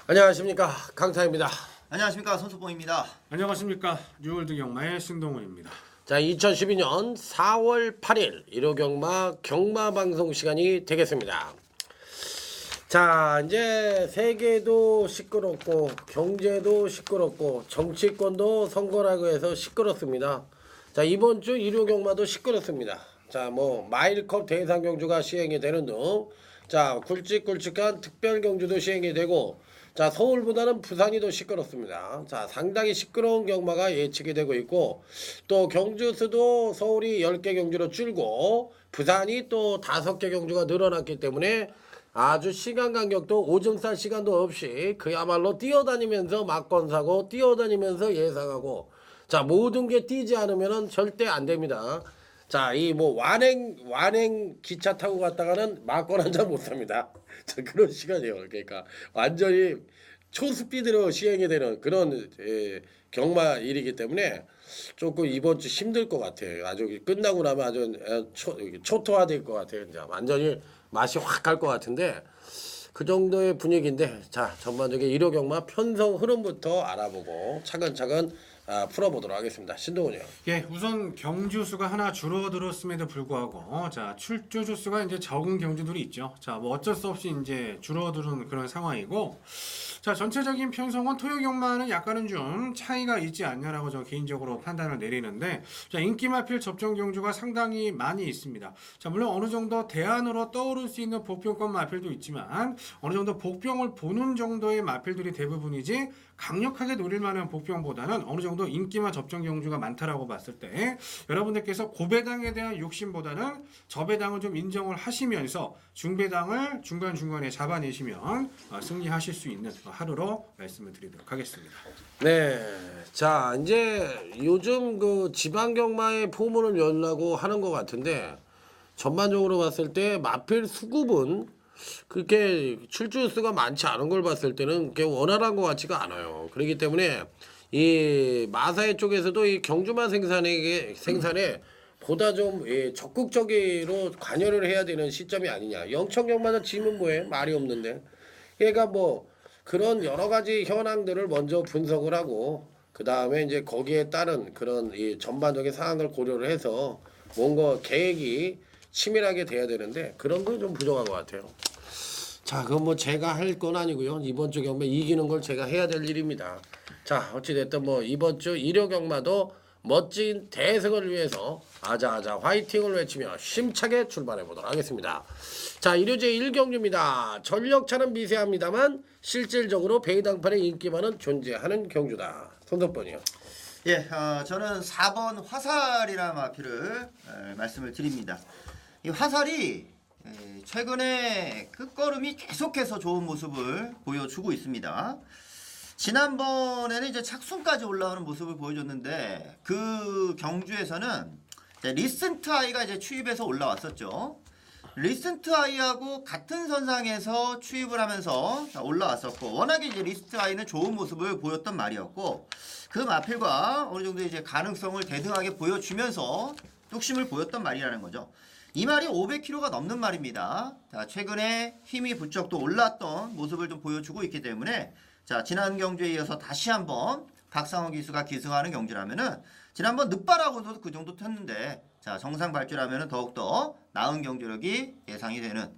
안녕하십니까, 강타입니다. 안녕하십니까, 손수봉입니다. 안녕하십니까, 뉴월드 경마의 신동훈입니다. 자, 2012년 4월 8일 일요경마 경마방송 시간이 되겠습니다. 자, 이제 세계도 시끄럽고 경제도 시끄럽고 정치권도 선거라고 해서 시끄럽습니다. 자, 이번 주 일요경마도 시끄럽습니다. 자, 마일컵 대상경주가 시행이 되는 등, 자, 굵직굵직한 특별경주도 시행이 되고, 자, 서울보다는 부산이 더 시끄럽습니다. 자, 상당히 시끄러운 경마가 예측이 되고 있고, 또 경주 수도 서울이 10개 경주로 줄고 부산이 또 5개 경주가 늘어났기 때문에 아주 시간 간격도 오줌 쌀 시간도 없이 그야말로 뛰어다니면서 막건 사고 뛰어다니면서 예상하고, 자, 모든 게 뛰지 않으면 절대 안 됩니다. 자, 완행 기차 타고 갔다가는 막건 한 잔 못 삽니다. 자, 그런 시간이에요. 그러니까 완전히 초스피드로 시행이 되는 그런 경마일이기 때문에 조금 이번 주 힘들 것 같아요. 아주 끝나고 나면 아주 초토화될 것 같아요. 이제 완전히 맛이 확 갈 것 같은데 그 정도의 분위기인데, 자, 전반적인 일요 경마 편성 흐름부터 알아보고 차근차근 풀어보도록 하겠습니다. 신동훈이요. 예, 우선 경주 수가 하나 줄어들었음에도 불구하고, 자, 출조주 수가 이제 적은 경주들이 있죠. 자, 어쩔 수 없이 이제 줄어드는 그런 상황이고, 자, 전체적인 편성은 토요 경마는 약간은 좀 차이가 있지 않냐라고 저 개인적으로 판단을 내리는데, 자, 인기 마필 접종 경주가 상당히 많이 있습니다. 자, 물론 어느 정도 대안으로 떠오를 수 있는 복병권 마필도 있지만 어느 정도 복병을 보는 정도의 마필들이 대부분이지, 강력하게 노릴 만한 복병보다는 어느 정도 인기만 접종 경주가 많다라고 봤을 때 여러분들께서 고배당에 대한 욕심보다는 저배당을 좀 인정을 하시면서 중배당을 중간중간에 잡아내시면 승리하실 수 있는 하루로 말씀을 드리도록 하겠습니다. 네, 자, 이제 요즘 그 지방경마의 포문을 열라고 하는 것 같은데, 전반적으로 봤을 때 마필 수급은 그렇게 출주 수가 많지 않은 걸 봤을 때는 그게 원활한 것 같지가 않아요. 그렇기 때문에 이 마사회 쪽에서도 이 경주마 생산에 보다 좀 적극적으로 관여를 해야 되는 시점이 아니냐. 영천경마다 지면 뭐해? 말이 없는데. 그러니까 그런 여러 가지 현황들을 먼저 분석을 하고, 그 다음에 이제 거기에 따른 그런 이 전반적인 상황을 고려를 해서 뭔가 계획이 치밀하게 돼야 되는데 그런 건 좀 부족한 것 같아요. 자, 그건 제가 할 건 아니고요. 이번 주 경마 이기는 걸 제가 해야 될 일입니다. 자, 어찌됐든 이번 주 일요 경마도 멋진 대승을 위해서 아자아자 화이팅을 외치며 힘차게 출발해 보도록 하겠습니다. 자, 일요제 1경주입니다. 전력차는 미세합니다만 실질적으로 배당판에 인기만은 존재하는 경주다. 손석번이요. 예, 저는 4번 화살이라는 마필을 말씀을 드립니다. 이 화살이 최근에 끝걸음이 계속해서 좋은 모습을 보여주고 있습니다. 지난번에는 이제 착순까지 올라오는 모습을 보여줬는데, 그 경주에서는 리센트 아이가 이제 추입해서 올라왔었죠. 리센트 아이하고 같은 선상에서 추입을 하면서 올라왔었고, 워낙에 이제 리센트 아이는 좋은 모습을 보였던 말이었고, 그 마필과 어느 정도 이제 가능성을 대등하게 보여주면서 뚝심을 보였던 말이라는 거죠. 이 말이 500kg가 넘는 말입니다. 자, 최근에 힘이 부쩍 또 올랐던 모습을 좀 보여주고 있기 때문에, 자, 지난 경주에 이어서 다시 한번 박상호 기수가 기승하는 경주라면은, 지난번 늦바라고도 그 정도 탔는데, 자, 정상 발주라면은 더욱더 나은 경주력이 예상이 되는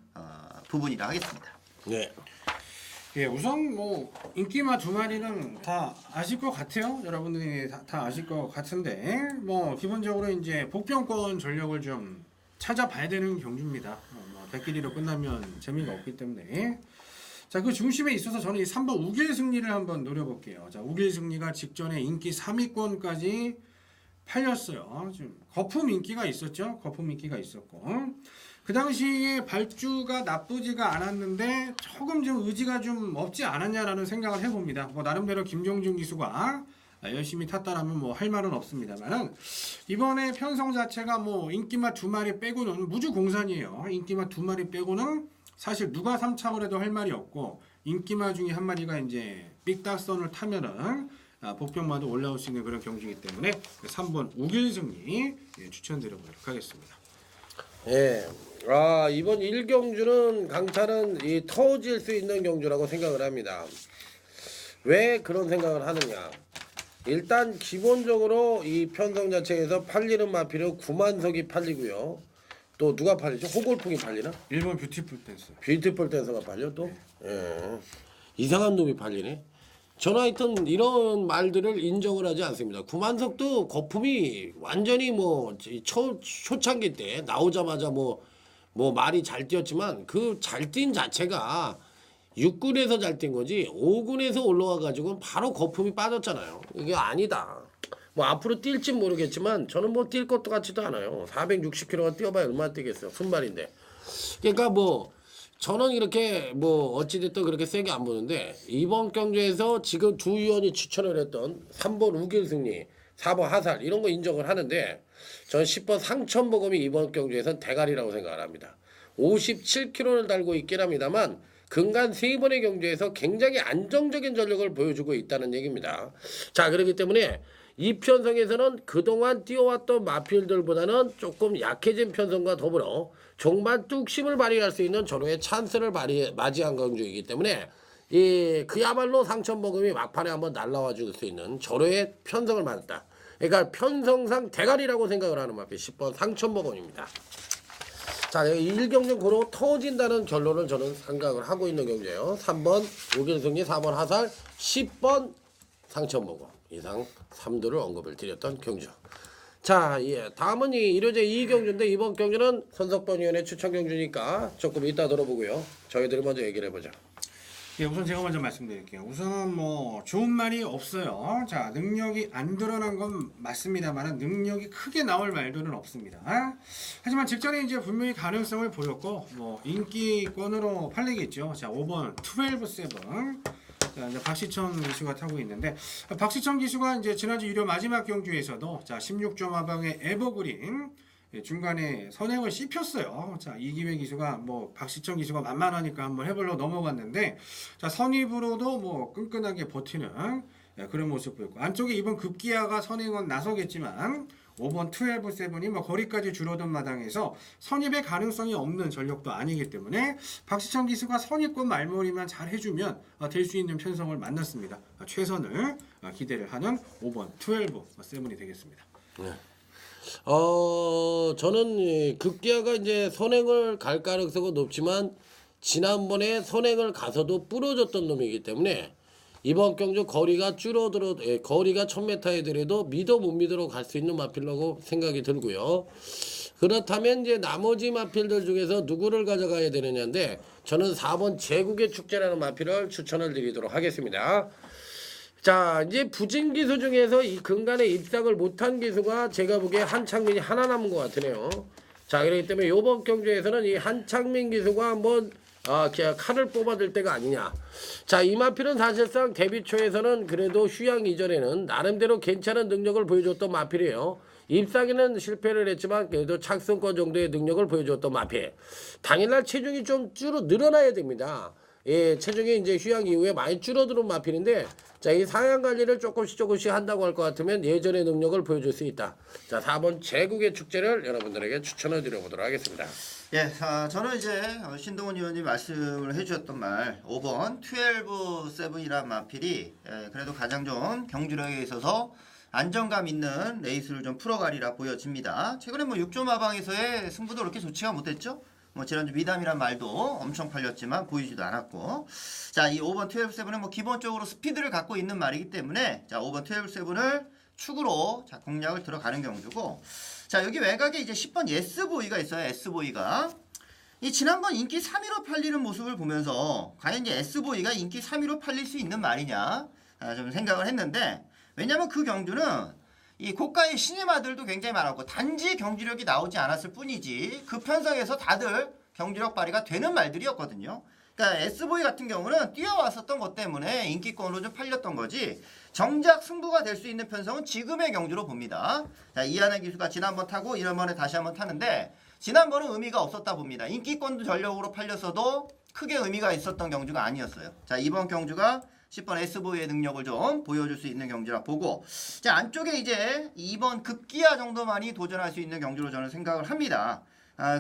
부분이라 하겠습니다. 네. 예, 우선 인기마 두 마리는 다 아실 것 같아요. 여러분들이 다 아실 것 같은데, 기본적으로 이제 복병권 전력을 좀 찾아봐야 되는 경주입니다. 대끼리로 끝나면 재미가 없기 때문에. 자, 그 중심에 있어서 저는 이 3번 우길 승리를 한번 노려볼게요. 자, 우길 승리가 직전에 인기 3위권까지 팔렸어요. 지금 거품 인기가 있었죠. 거품 인기가 있었고, 그 당시에 발주가 나쁘지가 않았는데 조금 좀 의지가 좀 없지 않았냐라는 생각을 해봅니다. 나름대로 김종준 기수가 열심히 탔다라면 할 말은 없습니다만, 이번에 편성 자체가 인기마 두 마리 빼고는 무주 공산이에요. 인기마 두 마리 빼고는 사실 누가 3착을 해도 할 말이 없고, 인기마 중에 한 마리가 이제 삑딱선을 타면은 복병마도 올라올 수 있는 그런 경주이기 때문에 3번 우길 승리 추천드려보도록 하겠습니다. 예. 이번 1경주는 강탈은 터질 수 있는 경주라고 생각을 합니다. 왜 그런 생각을 하느냐? 일단 기본적으로 이 편성 자체에서 팔리는 마필은 구만석이 팔리고요. 또 누가 팔리죠? 호골풍이 팔리나? 일본 뷰티풀 댄스. 뷰티풀 댄서가 팔려 또? 예. 이상한 놈이 팔리네. 저는 하여튼 이런 말들을 인정을 하지 않습니다. 구만석도 거품이 완전히 뭐 초창기 때 나오자마자 뭐 말이 잘 뛰었지만 그 잘 뛴 자체가 6군에서 잘 뛴 거지 5군에서 올라와 가지고 바로 거품이 빠졌잖아요. 이게 아니다. 뭐 앞으로 뛸지 모르겠지만 저는 뭐 뛸 것도 같지도 않아요. 460km가 뛰어봐야 얼마나 뛰겠어요. 순발인데. 그러니까 뭐 저는 이렇게 뭐 어찌됐든 그렇게 세게 안 보는데 이번 경주에서 지금 두 위원이 추천을 했던 3번 우길승리, 4번 하살 이런 거 인정을 하는데 저는 10번 상천보검이 이번 경주에서는 대가리라고 생각을 합니다. 57km를 달고 있긴 합니다만 근간 3번의 경주에서 굉장히 안정적인 전력을 보여주고 있다는 얘기입니다. 자, 그렇기 때문에 이 편성에서는 그동안 뛰어왔던 마필들보다는 조금 약해진 편성과 더불어 종반 뚝심을 발휘할 수 있는 전후의 찬스를 맞이한 경주이기 때문에 그야말로 상천보검이 막판에 한번 날라와 줄 수 있는 전후의 편성을 맞았다. 그러니까 편성상 대가리라고 생각을 하는 마필 10번 상천보검입니다. 자, 1경주 고로 터진다는 결론을 저는 생각을 하고 있는 경주예요. 3번 우길승리, 4번 하살, 10번 상천보검 이상 3도를 언급을 드렸던 경주. 자, 다음은 1호제 2경주인데 이번 경주는 손석번 위원의 추천 경주니까 조금 이따 들어보고요. 저희들이 먼저 얘기를 해보죠. 예, 우선 제가 먼저 말씀드릴게요. 우선은 뭐 좋은 말이 없어요. 자, 능력이 안 드러난 건 맞습니다만 능력이 크게 나올 말들은 없습니다. 하지만 직전에 이제 분명히 가능성을 보였고 뭐 인기권으로 팔리겠죠. 자, 5번 12-7. 자, 이제 박시천 기수가 타고 있는데 박시천 기수가 이제 지난주 일요 마지막 경주에서도 자 16점 하방의 에버그린 중간에 선행을 씹혔어요. 자, 이기회 기수가 뭐 박시천 기수가 만만하니까 한번 해보려고 넘어갔는데 자 선입으로도 뭐 끈끈하게 버티는 그런 모습 보였고 안쪽에 이번 급기야가 선행은 나서겠지만 5번 12-7이 뭐 거리까지 줄어든 마당에서 선입의 가능성이 없는 전력도 아니기 때문에 박시천 기수가 선입권 말머리만 잘 해주면 될 수 있는 편성을 만났습니다. 최선을 기대를 하는 5번 12-7이 되겠습니다. 네. 저는 급기야가 이제 선행을 갈 가능성은 높지만 지난번에 선행을 가서도 부러졌던 놈이기 때문에 이번 경주 거리가 줄어들어 거리가 1000m이더라도 믿어 못 믿어로 갈 수 있는 마필라고 생각이 들고요. 그렇다면 이제 나머지 마필들 중에서 누구를 가져가야 되느냐인데 저는 4번 제국의 축제라는 마필을 추천을 드리도록 하겠습니다. 자, 이제 부진 기수 중에서 이 근간에 입상을 못한 기수가 제가 보기에 한창민이 하나 남은 것 같으네요. 자, 그렇기 때문에 이번 경주에서는 이 한창민 기수가 한번 칼을 뽑아들 때가 아니냐. 자, 이 마필은 사실상 데뷔 초에서는 그래도 휴양 이전에는 나름대로 괜찮은 능력을 보여줬던 마필이에요. 입상에는 실패를 했지만 그래도 착승권 정도의 능력을 보여줬던 마필. 당일날 체중이 좀 늘어나야 됩니다. 예, 체중이 이제 휴양 이후에 많이 줄어드는 마필인데 자, 이 상향 관리를 조금씩 한다고 할 것 같으면 예전의 능력을 보여줄 수 있다. 자, 4번 제국의 축제를 여러분들에게 추천을 드려보도록 하겠습니다. 예, 저는 이제 신동훈 의원님 말씀을 해주셨던 말 5번 12-7이란 마필이 그래도 가장 좀 경주력에 있어서 안정감 있는 레이스를 좀 풀어가리라 보여집니다. 최근에 뭐 6조 마방에서의 승부도 그렇게 좋지가 못했죠. 뭐 지난주 미담이란 말도 엄청 팔렸지만 보이지도 않았고 자, 이 5번 12-7은 뭐 기본적으로 스피드를 갖고 있는 말이기 때문에 자 5번 12-7을 축으로 자 공략을 들어가는 경주고 자 여기 외곽에 이제 10번 S보이가 있어요. S보이가 이 지난번 인기 3위로 팔리는 모습을 보면서 과연 이제 S보이가 인기 3위로 팔릴 수 있는 말이냐 좀 생각을 했는데 왜냐면 그 경주는 이 고가의 신예마들도 굉장히 많았고 단지 경주력이 나오지 않았을 뿐이지 그 편성에서 다들 경주력 발휘가 되는 말들이었거든요. 그러니까 S보이 같은 경우는 뛰어왔었던 것 때문에 인기권으로 좀 팔렸던 거지 정작 승부가 될 수 있는 편성은 지금의 경주로 봅니다. 자, 이하늘 기수가 지난번 타고 이번에 다시 한번 타는데 지난번은 의미가 없었다 봅니다. 인기권도 전력으로 팔렸어도 크게 의미가 있었던 경주가 아니었어요. 자, 이번 경주가 10번 S보이의 능력을 좀 보여줄 수 있는 경주라 보고 자 안쪽에 이제 2번 급기야 정도만이 도전할 수 있는 경주로 저는 생각을 합니다.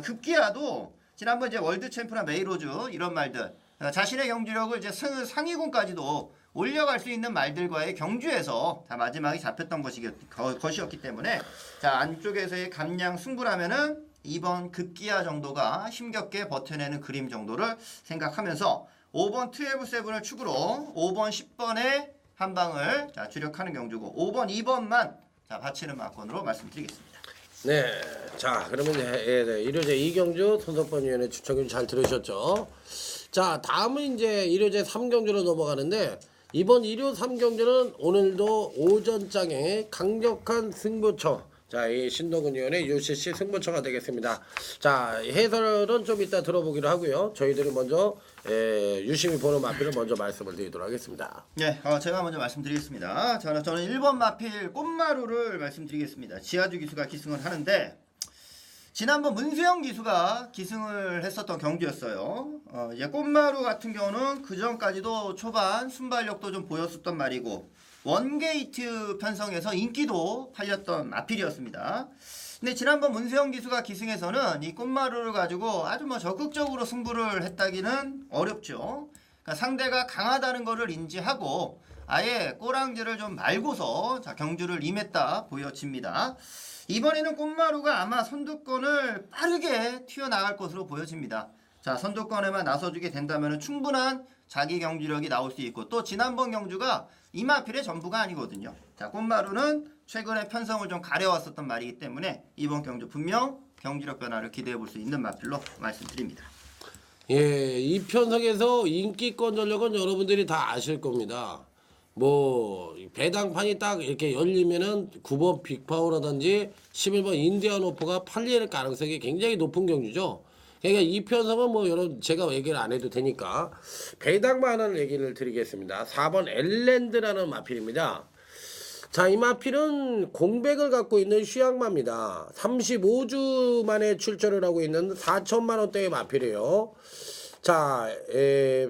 급기야도 지난번 이제 월드 챔프나 메이로즈 이런 말들 자신의 경주력을 이제 상위군까지도 올려갈 수 있는 말들과의 경주에서 자, 마지막에 잡혔던 것이었기 때문에 자, 안쪽에서의 감량 승부라면은 2번 급기야 정도가 힘겹게 버텨내는 그림 정도를 생각하면서 5번 12-7을 축으로 5번 10번에 한 방을 자, 주력하는 경주고 5번 2번만 자, 받치는 막권으로 말씀드리겠습니다. 네, 자 그러면 일요제 2경주 손석번 위원의 추천을 잘 들으셨죠? 자 다음은 이제 일요제 3경주로 넘어가는데 이번 일요 3경주는 오늘도 오전장에 강력한 승부처 자, 이 신동근 위원의 UCC 승부처가 되겠습니다. 자, 해설은 좀 이따 들어보기로 하고요. 저희들이 먼저 유심히 보는 마필을 먼저 말씀을 드리도록 하겠습니다. 네, 제가 먼저 말씀드리겠습니다. 저는 1번 마필 꽃마루를 말씀드리겠습니다. 지하주 기수가 기승을 하는데 지난번 문세영 기수가 기승을 했었던 경주였어요. 이제 꽃마루 같은 경우는 그 전까지도 초반 순발력도 좀 보였었던 말이고 원게이트 편성에서 인기도 팔렸던 마필이었습니다. 근데 지난번 문세영 기수가 기승에서는 이 꽃마루를 가지고 아주 뭐 적극적으로 승부를 했다기는 어렵죠. 그러니까 상대가 강하다는 것을 인지하고 아예 꼬랑지를 좀 말고서 자, 경주를 임했다 보여집니다. 이번에는 꽃마루가 아마 선두권을 빠르게 튀어나갈 것으로 보여집니다. 자, 선두권에만 나서주게 된다면 충분한 자기 경주력이 나올 수 있고 또 지난번 경주가 이마필의 전부가 아니거든요. 자, 꽃마루는 최근에 편성을 좀 가려왔었던 말이기 때문에 이번 경주 분명 경주력 변화를 기대해 볼 수 있는 마필로 말씀드립니다. 예, 이 편성에서 인기권 전력은 여러분들이 다 아실 겁니다. 뭐 배당판이 딱 이렇게 열리면은 9번 빅파워라든지 11번 인디안 오프가 팔릴 가능성이 굉장히 높은 경주죠. 그러니까 이 편성은 뭐 여러분 제가 얘기를 안 해도 되니까 배당만 하는 얘기를 드리겠습니다. 4번 엘랜드라는 마필입니다. 자, 이 마필은 공백을 갖고 있는 휴양마입니다. 35주 만에 출전을 하고 있는 4천만 원대의 마필이에요. 자,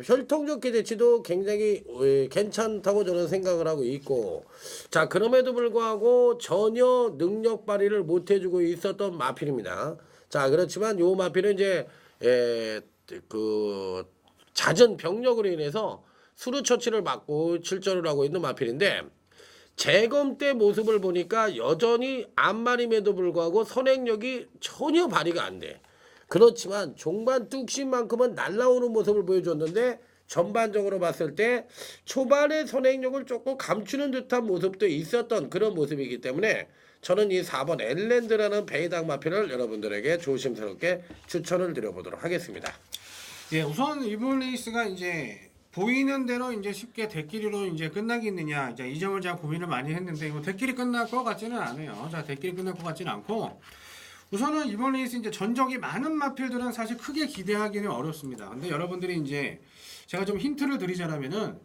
혈통적 기대치도 굉장히 괜찮다고 저는 생각을 하고 있고, 자 그럼에도 불구하고 전혀 능력 발휘를 못 해주고 있었던 마필입니다. 자 그렇지만 요 마필은 이제 그 잦은 병력으로 인해서 수루 처치를 받고 출전을 하고 있는 마필인데 재검 때 모습을 보니까 여전히 앞마림에도 불구하고 선행력이 전혀 발휘가 안 돼. 그렇지만 종반 뚝심만큼은 날라오는 모습을 보여줬는데 전반적으로 봤을 때 초반의 선행력을 조금 감추는 듯한 모습도 있었던 그런 모습이기 때문에 저는 이 4번 엘랜드라는 배당 마필을 여러분들에게 조심스럽게 추천을 드려보도록 하겠습니다. 예, 우선 이번 레이스가 이제 보이는 대로 이제 쉽게 대끼리로 이제 끝나겠느냐 이제 이 점을 제가 고민을 많이 했는데 이거 대끼리 끝날 것 같지는 않아요. 자, 대끼리 끝날 것 같지는 않고 우선은 이번 레이스 이제 전적이 많은 마필들은 사실 크게 기대하기는 어렵습니다. 근데 여러분들이 이제 제가 좀 힌트를 드리자면은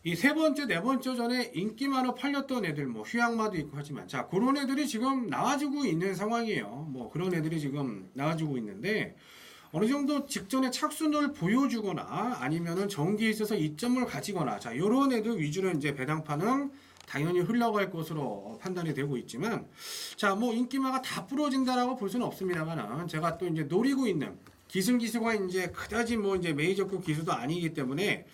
이 세 번째, 네 번째 전에 인기 많아 팔렸던 애들, 뭐 휴양마도 있고 하지만 자 그런 애들이 지금 나와주고 있는 상황이에요. 뭐 그런 애들이 지금 나와주고 있는데 어느 정도 직전에 착순을 보여주거나 아니면은 전기에 있어서 이점을 가지거나 자 이런 애들 위주로 이제 배당판은 당연히 흘러갈 것으로 판단이 되고 있지만 자 뭐 인기마가 다 부러진다라고 볼 수는 없습니다만은 제가 또 이제 노리고 있는 기승기수가 이제 그다지 뭐 이제 메이저급 기수도 아니기 때문에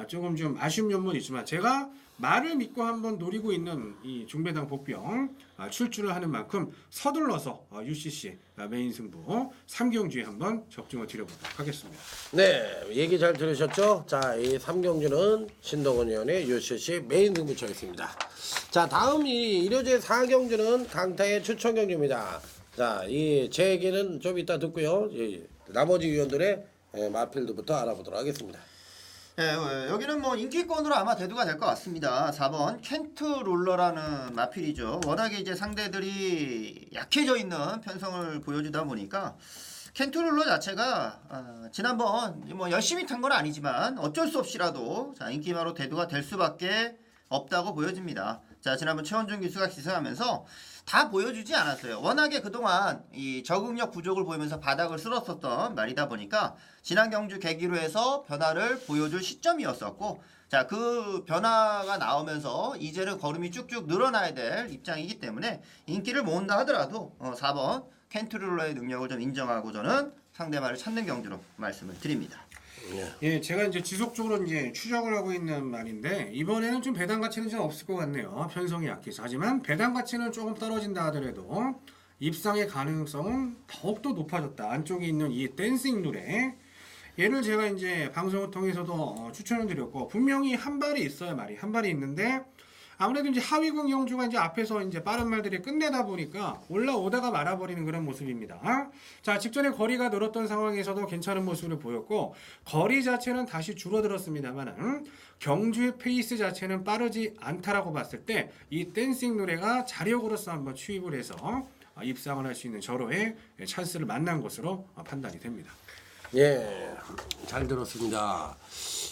조금 좀 아쉬운 면은 있지만 제가 말을 믿고 한번 노리고 있는 이 중배당 복병 출주를 하는 만큼 서둘러서 UCC 메인 승부 3경주에 한번 적중을 드려보도록 하겠습니다. 네, 얘기 잘 들으셨죠? 자, 이 3경주는 신동훈 의원의 UCC 메인 승부처였습니다. 자, 다음 이 일요제 4경주는 강타의 추천 경주입니다. 자, 이 제 얘기는 좀 이따 듣고요. 나머지 위원들의 마필드부터 알아보도록 하겠습니다. 네, 여기는 뭐 인기권으로 아마 대두가 될 것 같습니다. 4번 켄트 롤러라는 마필이죠. 워낙에 이제 상대들이 약해져 있는 편성을 보여주다 보니까 켄트 롤러 자체가 지난번 뭐 열심히 탄 건 아니지만 어쩔 수 없이라도 자, 인기마로 대두가 될 수밖에 없다고 보여집니다. 자, 지난번 최원준 기수가 기승하면서 다 보여주지 않았어요. 워낙에 그동안 이 적응력 부족을 보이면서 바닥을 쓸었었던 말이다 보니까 지난 경주 계기로 해서 변화를 보여줄 시점이었었고 자, 그 변화가 나오면서 이제는 걸음이 쭉쭉 늘어나야 될 입장이기 때문에 인기를 모은다 하더라도 4번 켄트룰러의 능력을 좀 인정하고 저는 상대방을 찾는 경주로 말씀을 드립니다. 예, 제가 이제 지속적으로 이제 추적을 하고 있는 말인데 이번에는 좀 배당 가치는 좀 없을 것 같네요. 편성이 약해서. 하지만 배당 가치는 조금 떨어진다 하더라도 입상의 가능성은 더욱더 높아졌다. 안쪽에 있는 이 댄싱 룰에 얘를 제가 이제 방송을 통해서도 추천을 드렸고 분명히 한 발이 있어요. 말이 한 발이 있는데 아무래도 이제 하위군 경주가 이제 앞에서 이제 빠른 말들이 끝내다 보니까 올라오다가 말아버리는 그런 모습입니다. 자, 직전에 거리가 늘었던 상황에서도 괜찮은 모습을 보였고 거리 자체는 다시 줄어들었습니다만은 경주의 페이스 자체는 빠르지 않다라고 봤을 때 이 댄싱 노래가 자력으로서 한번 취입을 해서 입상을 할 수 있는 절호의 찬스를 만난 것으로 판단이 됩니다. 예, 잘 들었습니다.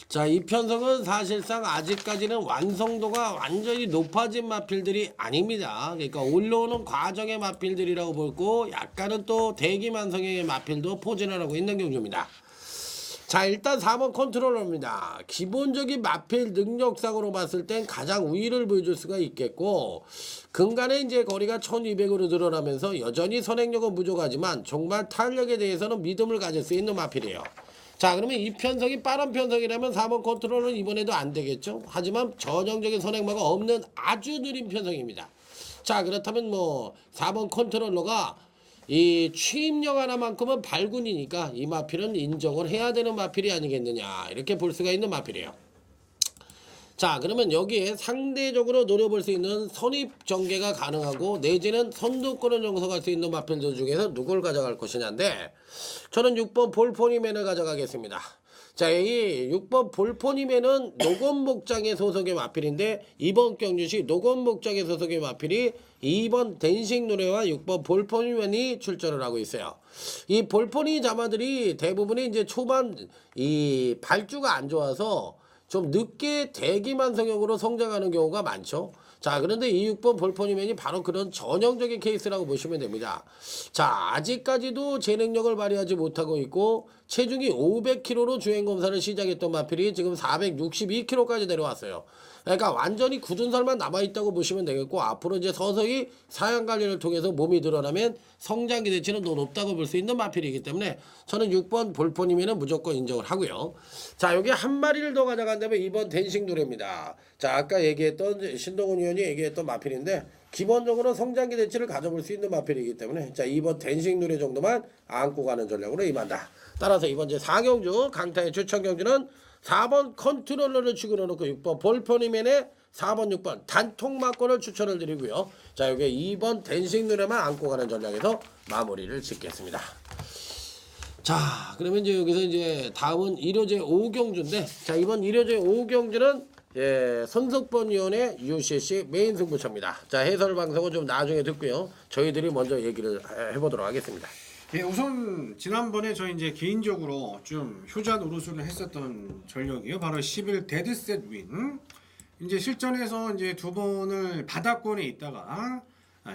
자, 이 편성은 사실상 아직까지는 완성도가 완전히 높아진 마필들이 아닙니다. 그러니까 올라오는 과정의 마필들이라고 볼고 약간은 또 대기만 성형의 마필도 포진을 하고 있는 경주입니다. 자, 일단 4번 컨트롤러입니다. 기본적인 마필 능력상으로 봤을 땐 가장 우위를 보여줄 수가 있겠고 근간에 이제 거리가 1200으로 늘어나면서 여전히 선행력은 부족하지만 정말 탄력에 대해서는 믿음을 가질 수 있는 마필이에요. 자, 그러면 이 편성이 빠른 편성이라면 4번 컨트롤은 이번에도 안 되겠죠. 하지만 전형적인 선행마가 없는 아주 느린 편성입니다. 자, 그렇다면 뭐 4번 컨트롤러가 이 취입력 하나만큼은 발군이니까 이 마필은 인정을 해야 되는 마필이 아니겠느냐 이렇게 볼 수가 있는 마필이에요. 자, 그러면 여기에 상대적으로 노려볼 수 있는 선입 전개가 가능하고 내지는 선두권을 형성할 수 있는 마필들 중에서 누굴 가져갈 것이냐인데 저는 6번 볼포니맨을 가져가겠습니다. 자, 이 6번 볼포니맨은 노건목장의 소속의 마필인데 이번 경주시 노건목장의 소속의 마필이 2번 댄싱 노래와 6번 볼포니맨이 출전을 하고 있어요. 이 볼포니 자마들이 대부분이 이제 초반 이 발주가 안 좋아서 좀 늦게 대기만 성형으로 성장하는 경우가 많죠. 자, 그런데 이 6번 볼포니맨이 바로 그런 전형적인 케이스라고 보시면 됩니다. 자, 아직까지도 제 능력을 발휘하지 못하고 있고 체중이 500kg로 주행검사를 시작했던 마필이 지금 462kg까지 내려왔어요. 그러니까 완전히 굳은 살만 남아있다고 보시면 되겠고 앞으로 이제 서서히 사양관리를 통해서 몸이 늘어나면 성장 기대치는 더 높다고 볼 수 있는 마필이기 때문에 저는 6번 볼포니맨은 무조건 인정을 하고요. 자, 여기 한 마리를 더 가져간다면 2번 댄싱 노래입니다. 자, 아까 얘기했던 신동훈 의원이 얘기했던 마필인데 기본적으로 성장 기대치를 가져볼 수 있는 마필이기 때문에 자, 2번 댄싱 노래 정도만 안고 가는 전략으로 임한다. 따라서 이번 제 4경주 강타의 추천 경주는 4번 컨트롤러를 치고 놓고 6번 볼포니맨의 4번 6번 단통 막권을 추천을 드리고요. 자, 여기 2번 댄싱 노래만 안고 가는 전략에서 마무리를 짓겠습니다. 자, 그러면 이제 여기서 이제 다음은 1호제 5경주인데 자, 이번 1호제 5경주는 예, 손석번 위원의 UCC 메인 승부처입니다. 자, 해설 방송은 좀 나중에 듣고요. 저희들이 먼저 얘기를 해보도록 하겠습니다. 예, 우선 지난번에 저희 이제 개인적으로 좀 효자 노릇을 했었던 전력이요. 바로 11 데드셋 윈. 이제 실전에서 이제 두 번을 바닥권에 있다가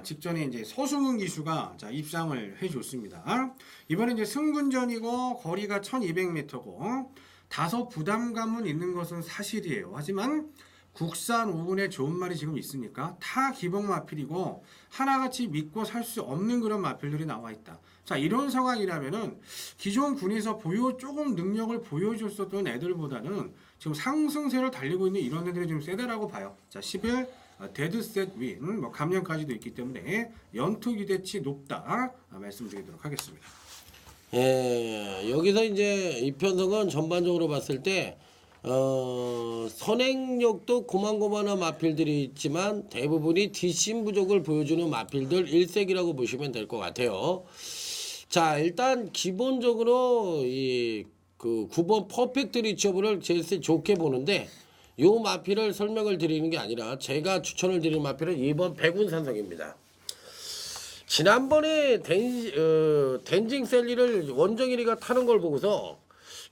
직전에 이제 서승훈 기수가 자, 입상을 해줬습니다. 이번에 이제 승분전이고 거리가 1200m고 다소 부담감은 있는 것은 사실이에요. 하지만 국산 5군에 좋은 말이 지금 있으니까 타 기본 마필이고 하나같이 믿고 살 수 없는 그런 마필들이 나와 있다. 자, 이런 상황이라면은 기존 군에서 조금 능력을 보여줬었던 애들보다는 지금 상승세를 달리고 있는 이런 애들이 좀 세다라고 봐요. 자, 11 데드셋 윈, 뭐 감량까지도 있기 때문에 연투 기대치 높다 말씀드리도록 하겠습니다. 예, 여기서 이제 이 편성은 전반적으로 봤을 때 선행력도 고만고만한 마필들이 있지만 대부분이 뒷심 부족을 보여주는 마필들 일색이라고 보시면 될 것 같아요. 자, 일단 기본적으로 그 9번 퍼펙트 리처브를 제일 좋게 보는데 요 마필을 설명을 드리는 게 아니라 제가 추천을 드리는 마필은 2번 백운산성입니다. 지난번에 댄징 셀리를 원정일이가 타는 걸 보고서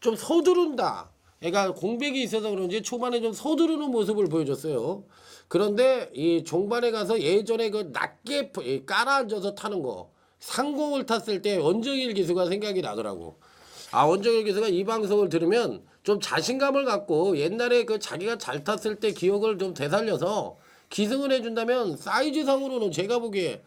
좀 서두른다. 애가 공백이 있어서 그런지 초반에 좀 서두르는 모습을 보여줬어요. 그런데 이 종반에 가서 예전에 그 낮게 깔아앉아서 타는 거 상공을 탔을 때 원정일 기수가 생각이 나더라고. 아, 원정일 기수가 이 방송을 들으면 좀 자신감을 갖고 옛날에 그 자기가 잘 탔을 때 기억을 좀 되살려서 기승을 해준다면 사이즈상으로는 제가 보기에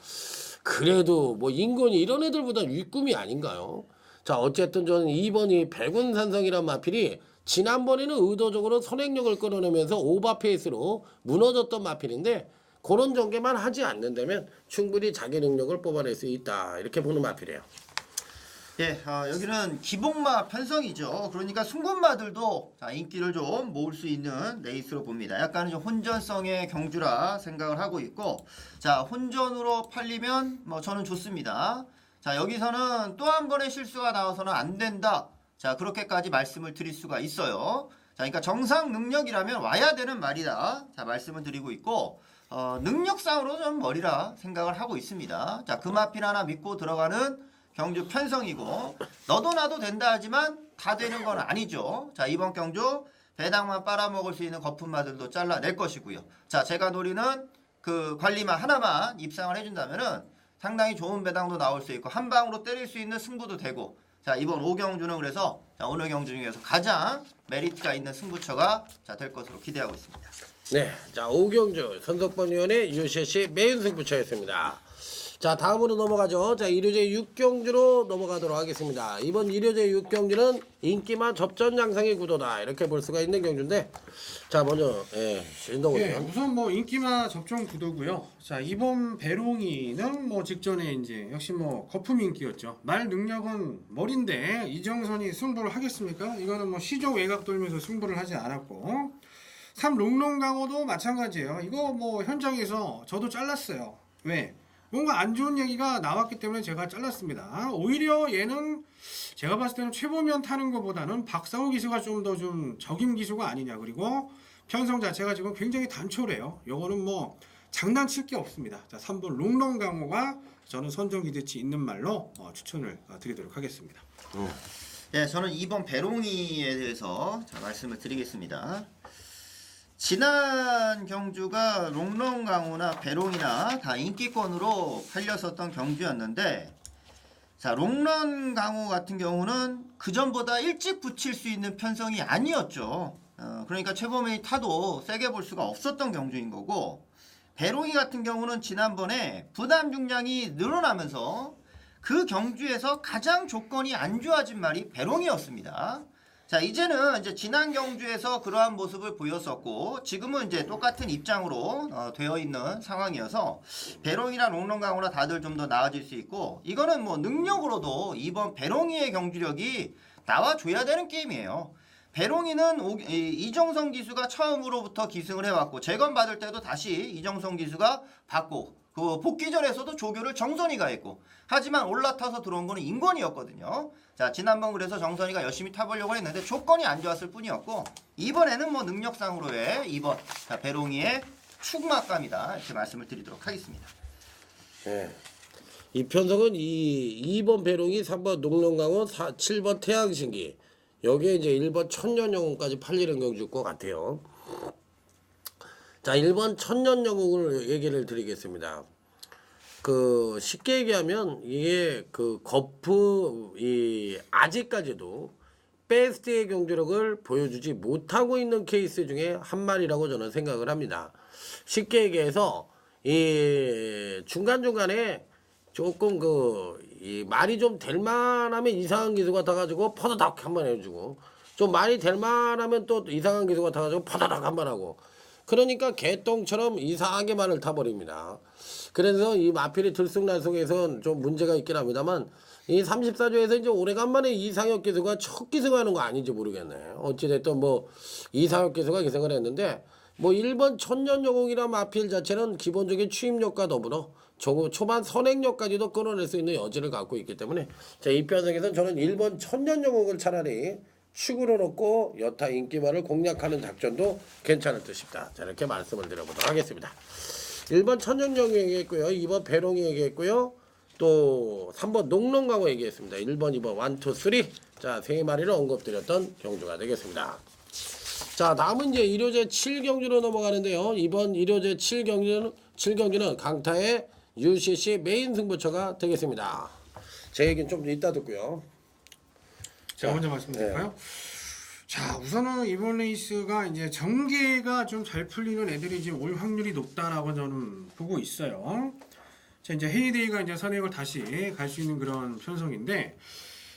그래도 뭐 인권이 이런 애들보다 윗꿈이 아닌가요? 자 어쨌든 저는 2번이 백운산성이란 마필이 지난번에는 의도적으로 선행력을 끌어내면서 오버페이스로 무너졌던 마필인데 그런 전개만 하지 않는다면 충분히 자기 능력을 뽑아낼 수 있다 이렇게 보는 마필이에요. 예, 여기는 기복마 편성이죠. 그러니까 승군마들도 자, 인기를 좀 모을 수 있는 레이스로 봅니다. 약간은 좀 혼전성의 경주라 생각을 하고 있고, 자 혼전으로 팔리면 뭐 저는 좋습니다. 자 여기서는 또 한 번의 실수가 나와서는 안 된다. 자 그렇게까지 말씀을 드릴 수가 있어요. 자 그러니까 정상 능력이라면 와야 되는 말이다. 자 말씀을 드리고 있고, 능력상으로 좀 머리라 생각을 하고 있습니다. 자 금화필 하나 믿고 들어가는 경주 편성이고, 너도 나도 된다 하지만 다 되는 건 아니죠. 자 이번 경주 배당만 빨아먹을 수 있는 거품마들도 잘라낼 것이고요. 자 제가 노리는 그 관리마 하나만 입상을 해준다면은 상당히 좋은 배당도 나올 수 있고 한 방으로 때릴 수 있는 승부도 되고, 자 이번 5경주는 그래서 자, 오늘 경주 중에서 가장 메리트가 있는 승부처가 될 것으로 기대하고 있습니다. 네, 자 5경주 선석번위원회 UCC 메인 승부처였습니다. 자 다음으로 넘어가죠. 자 1호제 6경주로 넘어가도록 하겠습니다. 이번 1호제 6경주는 인기만 접전 양상의 구도다 이렇게 볼 수가 있는 경주인데, 자 먼저 신동훈 예, 의원. 우선 뭐 인기마 접종 구도고요. 자 이번 배롱이는 뭐 직전에 이제 역시 뭐 거품 인기였죠. 말 능력은 머린데 이정선이 승부를 하겠습니까? 이거는 뭐 시조 외곽 돌면서 승부를 하지 않았고, 3 롱롱강호도 마찬가지예요. 이거 뭐 현장에서 저도 잘랐어요. 왜? 뭔가 안 좋은 얘기가 나왔기 때문에 제가 잘랐습니다. 오히려 얘는 제가 봤을 때는 최보면 타는 것보다는 박상우 기수가 좀 더 좀 적임 기수가 아니냐. 그리고 편성 자체가 지금 굉장히 단촐해요. 요거는 뭐 장난칠 게 없습니다. 자 3번 롱롱 강호가 저는 선정 기대치 있는 말로 추천을 드리도록 하겠습니다. 예, 저는 2번 배롱이에 대해서 말씀을 드리겠습니다. 지난 경주가 롱롱 강호나 배롱이나 다 인기권으로 팔렸었던 경주였는데, 자 롱런 강호 같은 경우는 그 전보다 일찍 붙일 수 있는 편성이 아니었죠. 그러니까 최범현이 타도 세게 볼 수가 없었던 경주인 거고, 배롱이 같은 경우는 지난번에 부담 중량이 늘어나면서 그 경주에서 가장 조건이 안 좋아진 말이 배롱이었습니다. 자 이제는 이제 지난 경주에서 그러한 모습을 보였었고, 지금은 이제 똑같은 입장으로 되어 있는 상황이어서 배롱이나 롱롱강호나 다들 좀 더 나아질 수 있고, 이거는 뭐 능력으로도 이번 배롱이의 경주력이 나와줘야 되는 게임이에요. 배롱이는 이정성 기수가 처음으로부터 기승을 해왔고, 재건 받을 때도 다시 이정성 기수가 받고, 그 복귀전에서도 조교를 정선이가 했고, 하지만 올라타서 들어온 거는 인권이었거든요. 자 지난번 그래서 정선이가 열심히 타보려고 했는데 조건이 안 좋았을 뿐이었고, 이번에는 뭐 능력상으로의 2번 배롱이의 축막감이다 이렇게 말씀을 드리도록 하겠습니다. 네. 이 편성은 2번 배롱이, 3번 농룡강호, 7번 태양신기, 여기에 이제 1번 천년영웅까지 팔리는 경주일 것 같아요. 자 1번 천년영웅을 얘기를 드리겠습니다. 그 쉽게 얘기하면 이게 그 거프 아직까지도 베스트의 경주력을 보여주지 못하고 있는 케이스 중에 한 마리라고 저는 생각을 합니다. 쉽게 얘기해서 이 중간중간에 조금 이 말이 좀 될 만하면 이상한 기수가 타가지고 퍼다닥 한번 해주고, 좀 말이 될 만하면 또 이상한 기수가 타가지고 퍼다닥 한번 하고, 그러니까 개똥처럼 이상하게 말을 타버립니다. 그래서 이 마필이 들쑥날쑥해서 좀 문제가 있긴 합니다만, 이 34조에서 이제 오래간만에 이상혁 기수가 첫 기승하는 거 아닌지 모르겠네. 어찌됐든 뭐 이상혁 기수가 기승을 했는데, 뭐 1번 천년영웅이란 마필 자체는 기본적인 추임력과 더불어 초반 선행력까지도 끌어낼 수 있는 여지를 갖고 있기 때문에, 자, 이 편성에서는 저는 1번 천년영웅을 차라리 축으로 놓고 여타 인기말을 공략하는 작전도 괜찮을 듯 싶다. 자, 이렇게 말씀을 드려보도록 하겠습니다. 1번 천년영웅 얘기했고요. 2번 배롱이 얘기했고요. 또 3번 농롱강호 얘기했습니다. 1번, 2번, 1, 2, 3. 자, 3마리를 언급드렸던 경주가 되겠습니다. 자, 다음은 이제 1호제 7경주로 넘어가는데요. 이번 1호제 7경주는 강타의 UCC 메인 승부처가 되겠습니다. 제 얘기는 좀 이따 듣고요. 제가 먼저 말씀드릴까요? 자, 우선은 이번 레이스가 이제 전개가 좀 잘 풀리는 애들이 지금 올 확률이 높다라고 저는 보고 있어요. 자, 이제 헤이데이가 이제 선행을 다시 갈 수 있는 그런 편성인데,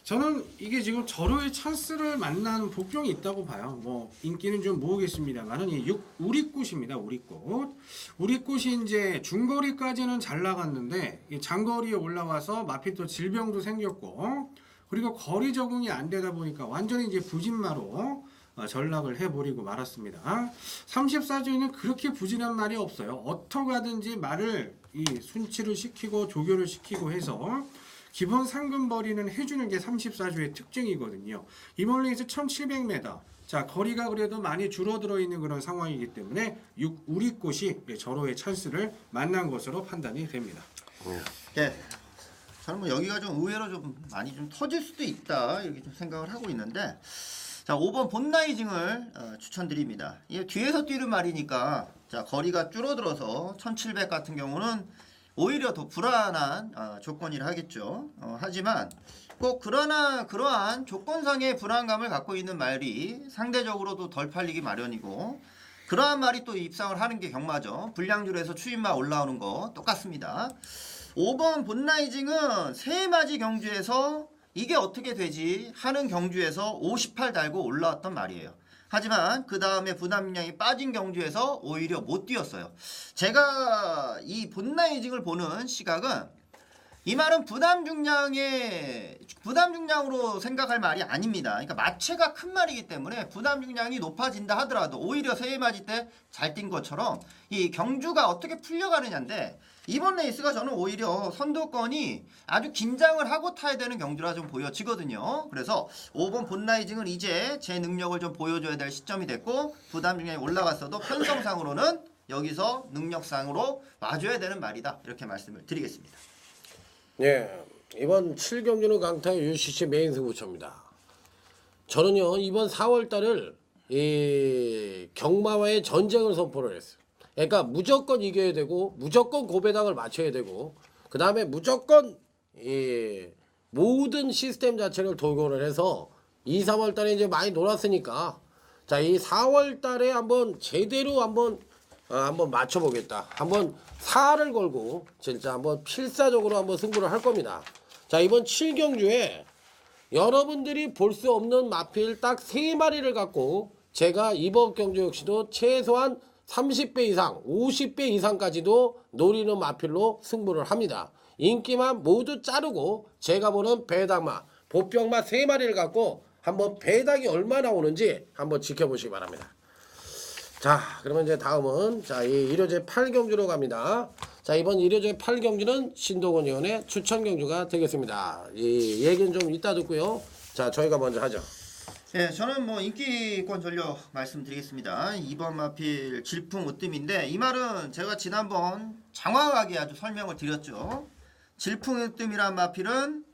저는 이게 지금 절호의 찬스를 만난 복병이 있다고 봐요. 뭐 인기는 좀 모으겠습니다만은 이 우리꽃입니다. 우리꽃. 우리꽃이 이제 중거리까지는 잘 나갔는데 이 장거리에 올라와서 마필 또 질병도 생겼고 그리고 거리 적응이 안 되다 보니까 완전히 이제 부진마로 전락을 해버리고 말았습니다. 34주에는 그렇게 부진한 말이 없어요. 어떻게 하든지 말을 이 순치를 시키고 조교를 시키고 해서 기본 상금벌이는 해주는 게 34주의 특징이거든요. 이멀리에서 1700m. 자, 거리가 그래도 많이 줄어들어 있는 그런 상황이기 때문에 우리꽃이 절호의 찬스를 만난 것으로 판단이 됩니다. 예. 저는 뭐 여기가 좀 의외로 좀 많이 좀 터질 수도 있다 이렇게 좀 생각을 하고 있는데 자 5번 본라이징을 추천드립니다. 이게 뒤에서 뛰는 말이니까 자 거리가 줄어들어서 1700 같은 경우는 오히려 더 불안한 조건이라 하겠죠. 하지만 꼭 그러한 조건상의 불안감을 갖고 있는 말이 상대적으로도 덜 팔리기 마련이고 그러한 말이 또 입상을 하는 게 경마죠. 불량줄에서 추임마 올라오는 거 똑같습니다. 5번 본라이징은 세맞이 경주에서 이게 어떻게 되지 하는 경주에서 58 달고 올라왔던 말이에요. 하지만 그 다음에 부담중량이 빠진 경주에서 오히려 못 뛰었어요. 제가 이 본라이징을 보는 시각은 이 말은 부담중량으로 생각할 말이 아닙니다. 그러니까 마체가 큰 말이기 때문에 부담중량이 높아진다 하더라도 오히려 세맞이 때 잘 뛴 것처럼 이 경주가 어떻게 풀려가느냐인데 이번 레이스가 저는 오히려 선두권이 아주 긴장을 하고 타야 되는 경주라 좀 보여지거든요. 그래서 5번 본라이징은 이제 제 능력을 좀 보여줘야 될 시점이 됐고 부담 중량이 올라갔어도 편성상으로는 여기서 능력상으로 와줘야 되는 말이다. 이렇게 말씀을 드리겠습니다. 예, 이번 7경주는 강타의 UCC 메인 승부처입니다. 저는요 이번 4월달을 이 경마와의 전쟁을 선포를 했어요. 그러니까 무조건 이겨야 되고 무조건 고배당을 맞춰야 되고 그 다음에 무조건 이 모든 시스템 자체를 도용을 해서 2, 3월달에 이제 많이 놀았으니까 자 이 4월달에 한번 제대로 한번 맞춰보겠다. 한번 4를 걸고 진짜 한번 필사적으로 한번 승부를 할 겁니다. 자 이번 7경주에 여러분들이 볼 수 없는 마필 딱 3마리를 갖고 제가 이번 경주 역시도 최소한 30배 이상, 50배 이상까지도 노리는 마필로 승부를 합니다. 인기만 모두 자르고 제가 보는 배당마, 보병마 3마리를 갖고 한번 배당이 얼마 나오는지 한번 지켜보시기 바랍니다. 자, 그러면 이제 다음은 자, 이 1호제 8경주로 갑니다. 자, 이번 1호제 8경주는 신동원 의원의 추천 경주가 되겠습니다. 이 얘기는 좀 이따 듣고요. 자, 저희가 먼저 하죠. 예, 저는 뭐 인기권 전력 말씀드리겠습니다. 2번 마필 질풍 으뜸인데 이 말은 제가 지난번 장황하게 아주 설명을 드렸죠. 질풍 으뜸이란 마필은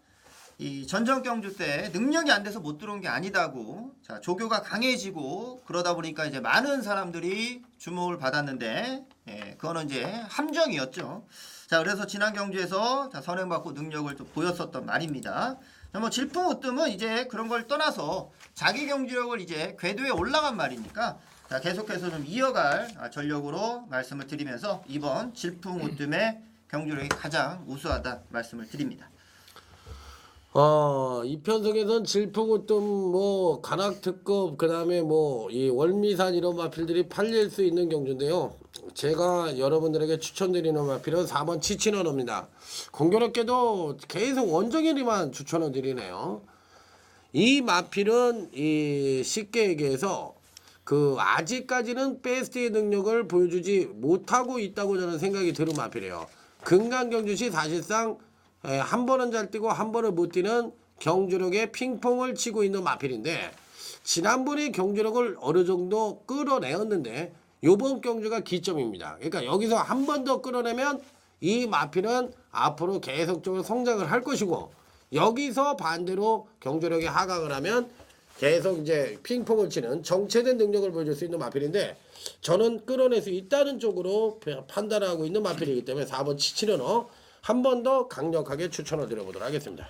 이 전전 경주 때 능력이 안 돼서 못 들어온 게 아니다고. 자, 조교가 강해지고 그러다 보니까 이제 많은 사람들이 주목을 받았는데 그거는 이제 함정이었죠. 자, 그래서 지난 경주에서 선행받고 능력을 또 보였었던 말입니다. 뭐 질풍 으뜸은 이제 그런 걸 떠나서 자기 경주력을 이제 궤도에 올라간 말이니까 자, 계속해서 좀 이어갈 전력으로 말씀을 드리면서 이번 질풍 으뜸의 경주력이 가장 우수하다 말씀을 드립니다. 이 편성에선 질풍으뜸 뭐 간악특급 그다음에 뭐 이 월미산 이런 마필들이 팔릴 수 있는 경주인데요. 제가 여러분들에게 추천드리는 마필은 4번 치친언어입니다. 공교롭게도 계속 원정일이만 추천을 드리네요. 이 마필은 이 쉽게 얘기해서 그 아직까지는 베스트의 능력을 보여주지 못하고 있다고 저는 생각이 드는 마필이에요. 금강경주시 사실상 한 번은 잘 뛰고 한 번은 못 뛰는 경주력의 핑퐁을 치고 있는 마필인데 지난번에 경주력을 어느 정도 끌어내었는데 요번 경주가 기점입니다. 그러니까 여기서 한 번 더 끌어내면 이 마필은 앞으로 계속적으로 성장을 할 것이고 여기서 반대로 경주력이 하강을 하면 계속 이제 핑퐁을 치는 정체된 능력을 보여줄 수 있는 마필인데 저는 끌어낼 수 있다는 쪽으로 판단하고 있는 마필이기 때문에 4번 치치는어 한 번 더 강력하게 추천을 드려보도록 하겠습니다.